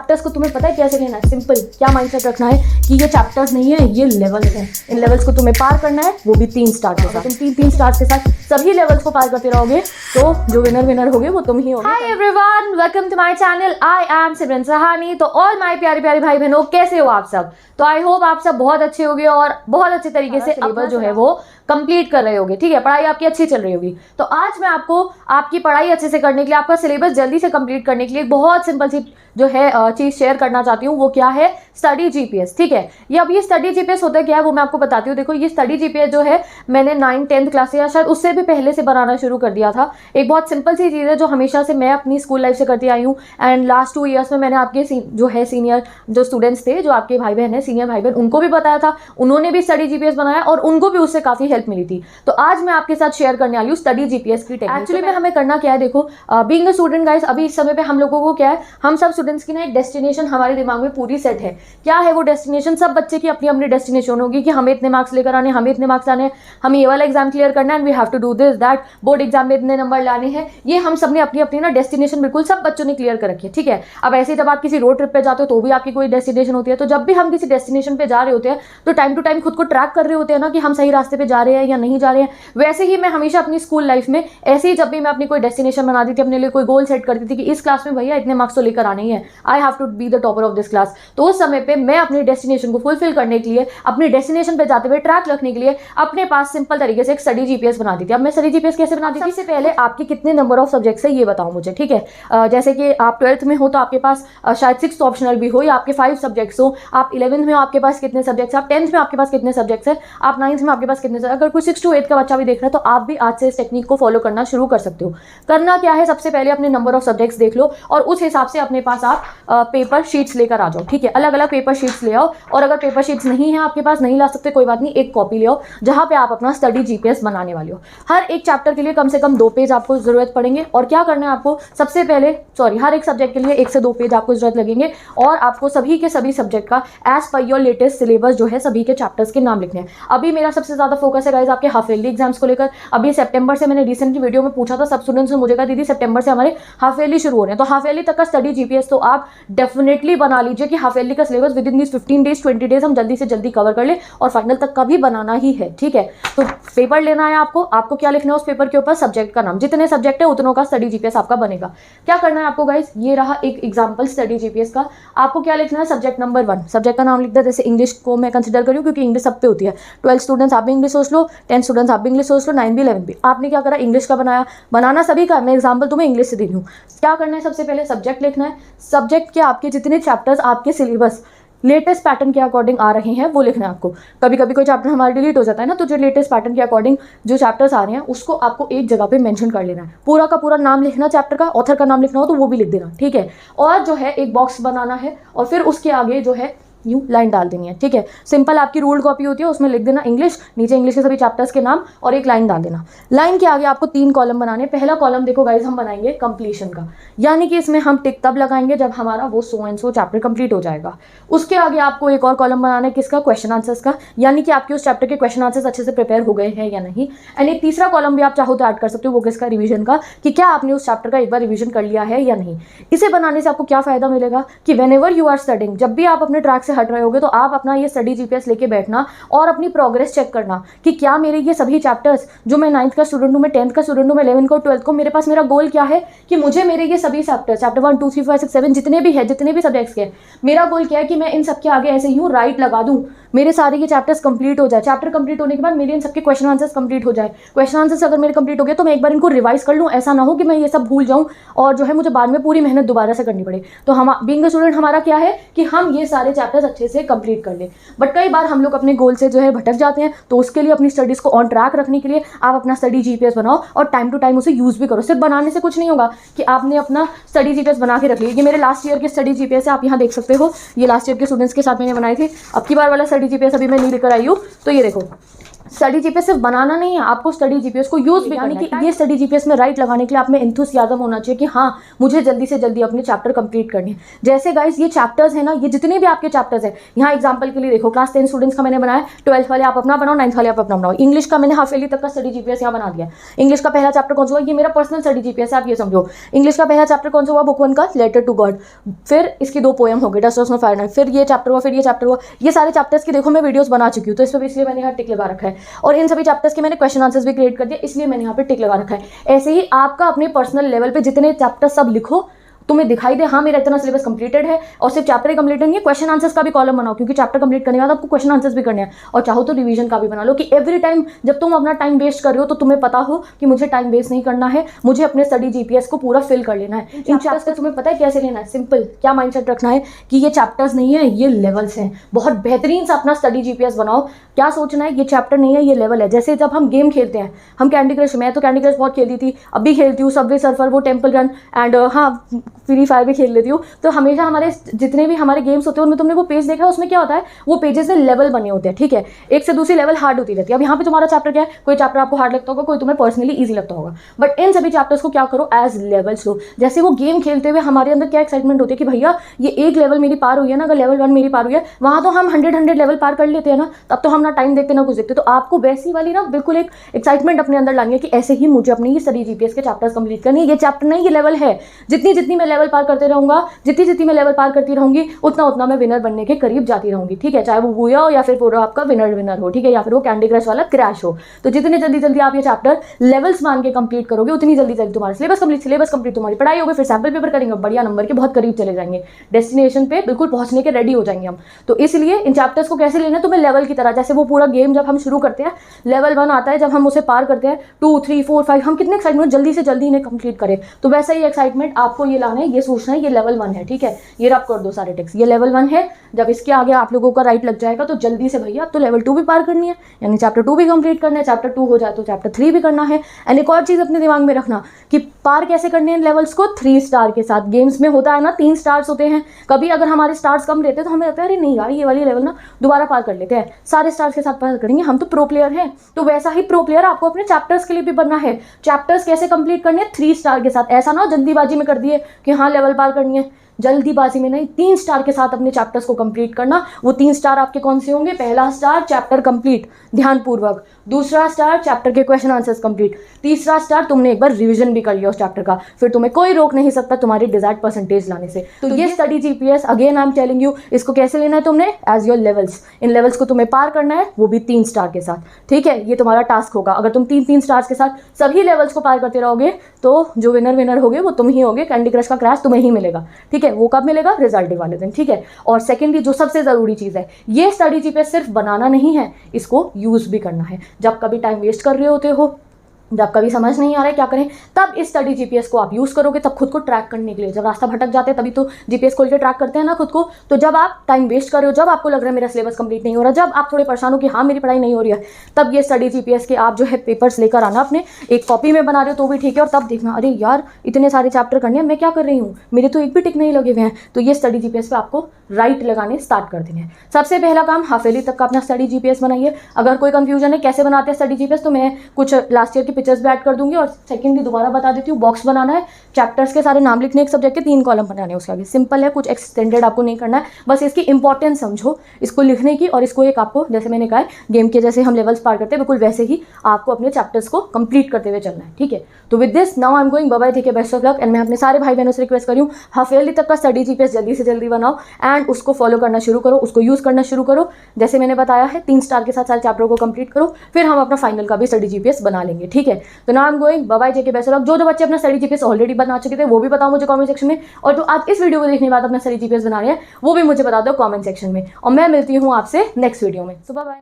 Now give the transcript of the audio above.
Chapters को तुम्हें पता है कैसे लेना है, सिंपल क्या माइंडसेट रखना है कि ये चैप्टर्स नहीं है, ये लेवल्स हैं। इन लेवल्स को तुम्हें पार करना है, वो भी 3 स्टार के साथ। तुम 3 स्टार्स के साथ सभी लेवल्स को पार करते रहोगे तो जो विनर होगे वो तुम ही होगे। Hi everyone, welcome to my channel. I am Simran Sahani. तो ऑल माय प्यारे प्यारे भाई बहनों, कैसे हो आप सब? तो आई होप आप सब बहुत अच्छे होंगे और बहुत अच्छे तरीके से सिलेबस जो है वो कंप्लीट कर रहे होगे। ठीक है, पढ़ाई आपकी अच्छी चल रही होगी। तो आज मैं आपको आपकी पढ़ाई अच्छे से करने के लिए, आपका सिलेबस जल्दी से कंप्लीट करने के लिए बहुत सिंपल सी जो है चीज़ शेयर करना चाहती हूँ। वो क्या है? Study GPS. ठीक है, ये अब ये स्टडी जीपीएस होता है क्या है वो मैं आपको बताती हूँ। देखो, ये स्टडी जीपीएस जो है मैंने 9th 10th क्लास से या शायद उससे भी पहले से बनाना शुरू कर दिया था। एक बहुत सिंपल सी चीज़ है जो हमेशा से मैं अपनी स्कूल लाइफ से करती आई हूँ। एंड लास्ट 2 ईयर्स में मैंने आपके जो है सीनियर जो स्टूडेंट्स थे, जो आपके भाई बहन है, सीनियर भाई बहन, उनको भी बताया था। उन्होंने भी स्टडी जीपीएस बनाया और उनको भी उससे काफ़ी हेल्प मिली थी। तो आज मैं आपके साथ शेयर करने वाली हूँ स्टडी जीपीएस की टेक्निक। एक्चुअली में हमें करना क्या है, देखो, बीइंग अ स्टूडेंट गाइस, अभी इस समय पे हम लोगों को क्या है, हम सब स्टूडेंट्स की ना एक डेस्टिनेशन हमारे दिमाग में पूरी सेट है। क्या है वो डेस्टिनेशन? सब बच्चे की अपनी अपनी डेस्टिनेशन होगी कि हमें इतने मार्क्स लेकर आने, हमें इतने मार्क्स लाने, हमें ये वाला एग्जाम क्लियर करना है, and we have to do this that, board exam में इतने नंबर लाने हैं। ये हम सब ने अपनी अपनी ना डेस्टिनेशन बिल्कुल सब बच्चों ने क्लियर कर रखी है। ठीक है, अब ऐसे जब आप किसी रोड ट्रिप पे जाते हो तो भी आपकी कोई डेस्टिनेशन होती है। तो जब भी हम किसी डेस्टिनेशन पे जा रहे होते हैं तो टाइम टू टाइम खुद को ट्रैक कर रहे होते हैं ना कि हम सही रास्ते पे जा रहे हैं या नहीं जा रहे हैं। वैसे ही मैं हमेशा अपनी स्कूल लाइफ में ऐसे ही जब भी मैं अपनी कोई डेस्टिनेशन बनाती थी, अपने लिए कोई गोल सेट करती थी कि इस क्लास में भैया इतने मार्क्स तो लेकर आने ही है, I have to be the topper of this class. तो उस समय पे मैं अपनी डेस्टिनेशन को फुलफिल करने के लिए, अपनी डेस्टिनेशन पे जाते हुए ट्रैक रखने के लिए अपने पास सिंपल तरीके से एक स्टडी जीपीएस बनाती थी। अब मैं स्टडी जीपीएस कैसे बनाती थी? सबसे पहले आपके कितने नंबर ऑफ सब्जेक्ट्स है ये बताओ मुझे। ठीक है, जैसे कि आप 12th में हो तो आपके पास शायद 6th ऑप्शनल भी हो, या आपके 5 सब्जेक्ट्स हो। आप 11th में हो, आपके पास कितने सब्जेक्ट्स, आप 10th में आपके पास कितने सब्जेक्ट्स है, आप 9th में आपके पास कितने। अगर कोई 6 to 8 का बच्चा भी देख रहा है तो आप भी आज से इस टेक्निक को फॉलो करना शुरू कर सकते हो। करना क्या है, सबसे पहले अपने नंबर ऑफ सब्जेक्ट्स देख लो और उस हिसाब से अपने पास आप पेपर शीट्स लेकर आ जाओ। ठीक है, अलग अलग पेपर शीट्स ले आओ। और अगर पेपर शीट्स नहीं है आपके पास, नहीं ला सकते, कोई बात नहीं, एक कॉपी ले आओ जहां पे आप अपना स्टडी जीपीएस बनाने वाले हो। हर एक चैप्टर के लिए कम से कम 2 पेज आपको जरूरत पड़ेंगे। और क्या करना है आपको, सबसे पहले हर एक सब्जेक्ट के लिए 1 से 2 पेज आपको जरूरत लगेंगे। और आपको सभी के सभी सब्जेक्ट का as per your latest syllabus जो है सभी के चैप्टर्स के नाम लिखने हैं। अभी मेरा सबसे ज्यादा फोकस है गाइस आपके हाफ ईयरली एग्जाम्स को लेकर। अभी सितंबर से, मैंने रिसेंटली वीडियो में पूछा था सब स्टूडेंट्स ने मुझे कहा दीदी सितंबर से हमारे हाफ ईयरली शुरू हो रहे हैं। तो हाफ ईयरली तक का स्टडी जीपीएस तो आप डेफिनेटली बना लीजिए कि हाफ ईयरली का syllabus with in this 15 days 20 days हम जल्दी से जल्दी कवर कर ले, और फाइनल तक का भी बनाना ही है। ठीक है, तो पेपर लेना है आपको क्या लिखना है उस पेपर के ऊपर? सब्जेक्ट का नाम। जितने सब्जेक्ट है उतनों का स्टडी जीपीएस आपका बनेगा। क्या करना है आपको गाइस, ये रहा एक एग्जांपल स्टडी जीपीएस का। आपको क्या लिखना है? सब्जेक्ट नंबर 1, सब्जेक्ट का नाम लिख दे। जैसे इंग्लिश को मैं कंसीडर करूँ क्योंकि इंग्लिश सब पे होती है। 12 स्टूडेंट्स आप भी इंग्लिश सोच लो, 10 स्टूडेंट्स आप भी इंग्लिश सोच लो, 9 भी 11 भी। आपने क्या करा, इंग्लिश का बनाया। बनाना सभी का, मैं एग्जाम्पल तुम्हें इंग्लिश से दे रही हूँ। क्या करना है, सबसे पहले सब्जेक्ट लिखना है। सब्जेक्ट के आपके जितने चैप्टर्स आपके सिलेबस लेटेस्ट पैटर्न के अकॉर्डिंग आ रहे हैं वो लिखना है आपको। कभी कभी कोई चैप्टर हमारा डिलीट हो जाता है ना, तो जो लेटेस्ट पैटर्न के अकॉर्डिंग जो चैप्टर्स आ रहे हैं उसको आपको एक जगह पे मेंशन कर लेना है। पूरा का पूरा नाम लिखना, चैप्टर का ऑथर का नाम लिखना हो तो वो भी लिख देना। ठीक है, और जो है एक बॉक्स बनाना है और फिर उसके आगे जो है यूँ लाइन डाल देनी है। ठीक है, सिंपल आपकी रूल्ड कॉपी होती है, उसमें लिख देना इंग्लिश, नीचे इंग्लिश के सभी चैप्टर्स के नाम और एक लाइन डाल देना। लाइन के आगे आपको 3 कॉलम बनाने। पहला कॉलम देखो गाइज हम बनाएंगे कंप्लीशन का, यानी कि इसमें हम टिक तब लगाएंगे जब हमारा वो so and so chapter complete हो जाएगा। उसके आगे आपको एक और कॉलम बनाना है, किसका? क्वेश्चन आंसर्स का, यानी कि आपके उस चैप्टर के क्वेश्चन आंसर्स अच्छे से प्रिपेयर हो गए हैं या नहीं। एंड एक तीसरा कॉलम भी आप चाहो तो ऐड कर सकते हो, वो किसका? रिवीजन का, कि क्या आपने उस चैप्टर का एक बार रिवीजन कर लिया है या नहीं। इसे बनाने से आपको क्या फायदा मिलेगा कि व्हेनेवर यू आर स्टडिंग, जब भी आप अपने ट्रैक से हट रहे होगे तो आप अपना ये स्टडी जीपीएस लेके बैठना और अपनी प्रोग्रेस चेक करना कि क्या मेरे ये सभी चैप्टर्स, जो मैं 9th का स्टूडेंट हूँ, मैं 10th का स्टूडेंट हूँ, मैं 11th को 12th को, मेरे पास मेरा गोल क्या है कि मुझे मेरे ये सभी चैप्टर 1 2 3 4 6 7 जितने भी है, जितने भी सब्जेक्ट्स के, मेरा गोल क्या है कि मैं इन सबके आगे ऐसे ही राइट लगा दूं, मेरे सारे ये चैप्टर्स कंप्लीट हो जाए। चैप्टर कंप्लीट होने के बाद मेरे इन सबके क्वेश्चन आंसर्स कंप्लीट हो जाए। क्वेश्चन आंसर्स अगर मेरे कंप्लीट हो गए तो मैं एक बार इनको रिवाइज कर लूँ, ऐसा ना हो कि मैं ये सब भूल जाऊँ और जो है मुझे बाद में पूरी मेहनत दोबारा से करनी पड़े। तो हम बीइंग अ स्टूडेंट हमारा क्या है कि हम ये सारे चैप्टर्स अच्छे से कंप्लीट कर ले। बट कई बार हम लोग अपने गोल से जो है भटक जाते हैं, तो उसके लिए अपनी स्टडीज़ को ऑन ट्रैक रखने के लिए आप अपना स्टडी जीपीएस बनाओ और टाइम टू टाइम उसे यूज़ भी करो। सिर्फ बनाने से कुछ नहीं होगा कि आपने अपना स्टडी जीपीएस बना के रख लिया। ये मेरे लास्ट ईयर के स्टडी जीपीएस है, आप यहाँ देख सकते हो, ये लास्ट ईयर के स्टूडेंट्स के साथ मैंने बनाई थी। अब की बार वाला स्टडी जीपीएस अभी मैं नहीं लेकर आई हूँ, तो ये देखो स्टडी जीपीएस सिर्फ बनाना नहीं है, आपको स्टडी जीपीएस को यूज भी यानी कि ये स्टडी जीपीएस में राइट लगाने के लिए आप में एंथुसियाज्म होना चाहिए कि हाँ मुझे जल्दी से जल्दी अपने चैप्टर कंप्लीट करने हैं। जैसे गाइस ये चैप्टर्स है ना, ये जितने भी आपके चैप्टर्स हैं, यहाँ एग्जांपल के लिए देखो क्लास 10 स्टूडेंट्स का मैंने बनाया, 12th वाले आप अपना बनाओ, 9th वाले आप अपना बनाओ। इंग्लिश का मैंने हाफ ईयरली तक का स्टडी जीपीएस यहाँ बना दिया। इंग्लिश का पहला चैप्टर कौन सा हुआ, ये मेरा पर्सनल स्टडी जीपीएस है, आप ये समझो। इंग्लिश का पहला चैप्टर कौन सा हुआ, बुक 1 का लेटर टू गॉड, फिर इसकी 2 पोएम हो गए, डस्ट ऑफ फायरनाइट, फिर ये चैप्टर हुआ, फिर ये चैप्टर हुआ। ये सारे चैप्टर्स की देखो मैं वीडियोस बना चुकी हूँ, तो इस पर इसलिए मैंने यहाँ टिक लगा रखा है। और इन सभी चैप्टर्स के मैंने क्वेश्चन आंसर्स भी क्रिएट कर दिया, इसलिए मैंने यहाँ पे टिक लगा रखा है। ऐसे ही आपका अपने पर्सनल लेवल पे जितने चैप्टर सब लिखो, तुम्हें दिखाई दे हाँ मेरा इतना सिलेबस कंप्लीटेड है, और सिर्फ चैप्टर ही कंप्लीट नहीं है, क्वेश्चन आंसर्स का भी कॉलम बनाओ, क्योंकि चैप्टर कंप्लीट करने के बाद आपको क्वेश्चन आंसर्स भी करने हैं। और चाहो तो रिवीजन का भी बना लो कि एवरी टाइम जब तुम अपना टाइम वेस्ट कर रहे हो तो तुम्हें पता हो कि मुझे टाइम वेस्ट नहीं करना है, मुझे अपने स्टडी जीपीएस को पूरा फिल कर लेना है। इन चैप्टर्स का तुम्हें पता है कैसे लेना है, सिंपल क्या माइंडसेट रखना है कि ये चैप्टर्स नहीं है, ये लेवल्स हैं। बहुत बेहतरीन सा अपना स्टडी जीपीएस बनाओ। क्या सोचना है, ये चैप्टर नहीं है, ये लेवल है। जैसे जब हम गेम खेलते हैं, हम कैंडी क्रश, मैं तो कैंडी क्रश बहुत खेलती थी, अब भी खेलती हूँ, सबवे सर्फर, वो टेम्पल रन एंड हाँ फ्री फायर भी खेल लेती हूँ। तो हमेशा हमारे जितने भी हमारे गेम्स होते हैं उनमें तुमने वो पेज देखा है, उसमें क्या होता है, वो पेजेस में लेवल बने होते हैं, ठीक है, एक से दूसरी लेवल हार्ड होती रहती है। अब यहाँ पे तुम्हारा चैप्टर क्या है, कोई चैप्टर आपको हार्ड लगता होगा, कोई तुम्हें पर्सनली ईजी लगता होगा, बट इन सभी चैप्टर्स को क्या करो, एज लेवल्स लो। जैसे वो गेम खेलते हुए हमारे अंदर क्या एक्साइटमेंट होती है कि भैया ये एक लेवल मेरी पार हुई है ना, अगर लेवल 1 मेरी पार हुई है, वहाँ तो हम 100 लेवल पार कर लेते हैं ना, तब तो हम ना टाइम देखते ना कुछ देखते। तो आपको वैसी वाली ना बिल्कुल एक एक्साइटमेंट अपने अंदर लानी है कि ऐसे ही मुझे अपनी ये स्टडी जीपीएस के चैप्टर्स कंप्लीट करनी है। ये चैप्टर नहीं, ये लेवल है। जितनी जितनी मैं लेवल पार करते रहूंगा, जितनी मैं लेवल पार करती रहूंगी, उतना उतना मैं विनर बनने के करीब जाती रहूंगी, ठीक है, चाहे वो बूया हो या फिर पूरा आपका विनर हो, ठीक है, या फिर वो कैंडी क्रश वाला क्रैश हो। तो जितने जल्दी आप ये चैप्टर लेवल्स मान के कंप्लीट करोगे, उतनी जल्दी तुम्हारा सिलेबस कंप्लीट तुम्हारी पढ़ाई होगी, फिर सैंपल पेपर करेंगे, बढ़िया नंबर के बहुत करीब चले जाएंगे, डेस्टिनेशन पे बिल्कुल पहुंचने के रेडी हो जाएंगे हम। तो इसलिए इन चैप्टर्स को कैसे लेना है, तुम्हें लेवल की तरह, जैसे वो पूरा गेम जब हम शुरू करते हैं, लेवल 1 आता है, जब हम उसे पार करते हैं 2, 3, 4, 5, हम कितने एक्साइटमेंट जल्दी से जल्दी इन्हें कंप्लीट करें। तो वैसा ही एक्साइटमेंट आपको ये लाना है, ये सोचना है ये लेवल 1 है, ठीक है, ये रब कर दो सारे टेक्स्ट, ये लेवल 1 है। जब इसके आगे आप लोगों का राइट लग जाएगा तो जल्दी से भैया अब तो लेवल 2 भी पार करनी है, यानी चैप्टर 2 भी कंप्लीट करना है, चैप्टर 2 हो जाए तो चैप्टर 3 भी करना है। एंड एक और चीज़ अपने दिमाग में रखना कि पार कैसे करने हैं लेवल्स को, 3 स्टार के साथ। गेम्स में होता है ना 3 स्टार्स होते हैं, कभी अगर हमारे स्टार्स कम रहते तो हमें लगता है अरे नहीं यार ये वाली लेवल ना दोबारा पार कर लेते हैं, सारे स्टार्स के साथ पार करेंगे, हम तो प्रो प्लेयर हैं। तो वैसा ही प्रो प्लेयर आपको अपने चैप्टर्स के लिए भी बनना है। चैप्टर्स कैसे कंप्लीट करने हैं, 3 स्टार के साथ। ऐसा ना जल्दीबाजी में कर दिए कि हाँ लेवल पार करनी है, जल्दीबाजी में नहीं, 3 स्टार के साथ अपने चैप्टर्स को कंप्लीट करना। वो 3 स्टार आपके कौन से होंगे, पहला स्टार चैप्टर कंप्लीट ध्यानपूर्वक, दूसरा स्टार चैप्टर के क्वेश्चन आंसर्स कंप्लीट, तीसरा स्टार तुमने एक बार रिवीजन भी कर लिया उस चैप्टर का, फिर तुम्हें कोई रोक नहीं सकता तुम्हारी डिजायर्ड परसेंटेज लाने से। तो ये study GPS again I am telling you, इसको कैसे लेना है तुमने, एज योर लेवल्स। इन लेवल्स को तुम्हें पार करना है, वो भी 3 स्टार के साथ, ठीक है, ये तुम्हारा टास्क होगा। अगर तुम 3 स्टार्स के साथ सभी लेवल्स को पार करते रहोगे तो जो विनर होगे वो तुम ही होगे, कैंडी क्रश का क्रैश तुम्हें ही मिलेगा, ठीक है। वो कब मिलेगा, रिजल्ट डे वाले दिन, ठीक है। और सेकेंडली जो सबसे जरूरी चीज है, ये स्टडी जीपीएस सिर्फ बनाना नहीं है, इसको यूज भी करना है। जब कभी टाइम वेस्ट कर रहे होते हो, जब कभी समझ नहीं आ रहा है क्या करें, तब इस स्टडी जीपीएस को आप यूज़ करोगे, तब खुद को ट्रैक करने के लिए। जब रास्ता भटक जाते हैं तभी तो जीपीएस खोल के ट्रैक करते हैं ना खुद को। तो जब आप टाइम वेस्ट कर रहे हो, जब आपको लग रहा है मेरा सिलेबस कंप्लीट नहीं हो रहा, जब आप थोड़े परेशान हो कि हाँ मेरी पढ़ाई नहीं हो रही है, तब ये स्टडी जीपीएस के आप जो है पेपर्स लेकर आना, अपने एक कॉपी में बना रहे हो तो भी ठीक है, और तब देखना अरे यार इतने सारे चैप्टर करने हैं, मैं क्या कर रही हूँ, मेरे तो एक भी टिक नहीं लगे हुए हैं। तो ये स्टडी जीपीएस पे आपको राइट लगाने स्टार्ट कर देंगे। सबसे पहला काम, हाफेली तक का अपना स्टडी जीपीएस बनाइए। अगर कोई कंफ्यूजन है कैसे बनाते हैं स्टडी जीपीएस, तो मैं कुछ लास्ट ईयर की पिक्चर्स भी ऐड कर दूंगी। और सेकेंडली दोबारा बता देती हूँ, बॉक्स बनाना है, चैप्टर्स के सारे नाम लिखने, एक सब्जेक्ट के 3 कॉलम बनाने हैं, उसके आगे सिंपल है, कुछ एक्सटेंडेड आपको नहीं करना है, बस इसकी इंपॉर्टेंस समझो इसको लिखने की। और इसको एक आपको, जैसे मैंने कहा गेम के जैसे हम लेवल्स पार करते हैं, बिल्कुल वैसे ही आपको अपने चैप्टर्स को कंप्लीट करते हुए चलना है, ठीक है। तो with this now I am going, bye bye, ठीक है, बेस्ट ऑफ लक। एंड मैं अपने सारे भाई बहनों से रिक्वेस्ट करूँ, हाफेली तक का स्टडी जीपीएस जल्दी से जल्दी बनाओ एंड उसको फॉलो करना शुरू करो, उसको यूज करना शुरू करो। जैसे मैंने बताया है 3 स्टार के साथ सारे चैप्टरों को कंप्लीट करो, फिर हम अपना फाइनल का भी स्टडी जीपीएस बना लेंगे, ठीक है। तो now I am going, bye bye, take care, best of luck. जो बच्चे अपना स्टडी जीपीएस ऑलरेडी बना चुके थे वो भी बताओ मुझे कमेंट सेक्शन में, और जो आज इस वीडियो को देखने के बाद अपना स्टडी जीपीएस बना रहे हैं वो भी मुझे बता दो कमेंट सेक्शन में। और मैं मिलती हूँ आपसे नेक्स्ट वीडियो में। सो बाय बाय।